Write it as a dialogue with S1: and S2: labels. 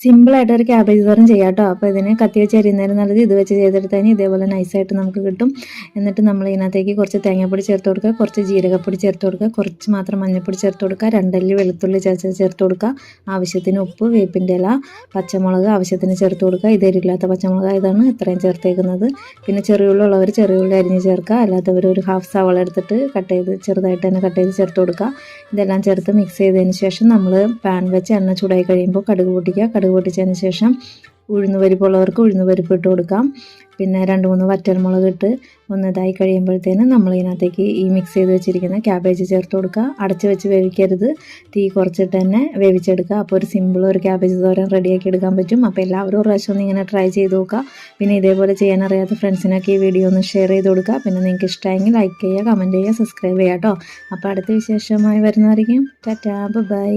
S1: സിമ്പിളായിട്ടൊരു cabbage തോരൻ ചെയ്യാം കേട്ടോ. അപ്പോൾ ഇതിന് കത്തി വെച്ച് അരിയുന്നതിന് നല്ലത് ഇത് വെച്ച് ചെയ്തെടുത്താൽ ഇതേപോലെ നൈസായിട്ട് നമുക്ക് കിട്ടും. എന്നിട്ട് നമ്മൾ ഇതിനകത്തേക്ക് കുറച്ച് തേങ്ങാപ്പൊടി ചേർത്ത് കൊടുക്കുക, കുറച്ച് ജീരകപ്പൊടി ചേർത്ത് കൊടുക്കുക, കുറച്ച് മാത്രം മഞ്ഞൾപ്പൊടി ചേർത്ത് കൊടുക്കുക, 2 അല്ലി വെളുത്തുള്ളി ചേർത്ത് കൊടുക്കുക, ആവശ്യത്തിന് ഉപ്പ്, വേപ്പിൻ്റെ ഇല, പച്ചമുളക് ആവശ്യത്തിന് ചേർത്ത് കൊടുക്കുക. ഇത് എരിവില്ലാത്ത പച്ചമുളക് ഇതാണ് ഇത്രയും ചേർത്തേക്കുന്നത്. പിന്നെ ചെറിയുള്ളി ഉള്ളവർ ചെറിയുള്ളി അരിഞ്ഞ് ചേർക്കുക, അല്ലാത്തവർ ഒരു ഹാഫ് സവാള എടുത്തിട്ട് ചെറുതായിട്ട് തന്നെ കട്ട് ചെയ്ത് ചേർത്ത് കൊടുക്കുക. ഇതെല്ലാം ചേർത്ത് മിക്സ് ചെയ്തതിന് ശേഷം നമ്മൾ പാൻ വെച്ച് എണ്ണ ചൂടായി കഴിയുമ്പോൾ കടുക് പൊട്ടിക്കുക. കടുക് പൊട്ടിച്ചതിന് ശേഷം ഉഴുന്നുപരിപ്പുള്ളവർക്ക് ഉഴുന്നുപരിപ്പ് ഇട്ട് കൊടുക്കാം. പിന്നെ 2-3 വറ്റൽമുളക് ഇട്ട് ഒന്ന് ഇതായി കഴിയുമ്പോഴത്തേന് നമ്മൾ ഇതിനകത്തേക്ക് ഈ മിക്സ് ചെയ്ത് വെച്ചിരിക്കുന്ന ക്യാബേജ് ചേർത്ത് കൊടുക്കുക. അടച്ച് വെച്ച് വേവിക്കരുത്, തീ കുറച്ചിട്ട് തന്നെ വേവിച്ചെടുക്കുക. അപ്പോൾ ഒരു സിമ്പിൾ ഒരു ക്യാബേജ് തോരൻ റെഡിയാക്കി എടുക്കാൻ പറ്റും. അപ്പോൾ എല്ലാവരും ഒരു പ്രാവശ്യം ഒന്ന് ഇങ്ങനെ ട്രൈ ചെയ്ത് നോക്കുക. പിന്നെ ഇതേപോലെ ചെയ്യാൻ അറിയാത്ത ഫ്രണ്ട്സിനൊക്കെ ഈ വീഡിയോ ഒന്ന് ഷെയർ ചെയ്ത് കൊടുക്കുക. പിന്നെ നിങ്ങൾക്ക് ഇഷ്ടമായെങ്കിൽ ലൈക്ക് ചെയ്യുക, കമൻറ്റ് ചെയ്യുക, സബ്സ്ക്രൈബ് ചെയ്യുക കേട്ടോ. അപ്പോൾ അടുത്ത വിശേഷമായി വരുന്നതായിരിക്കും. ടാറ്റാ, ബൈ.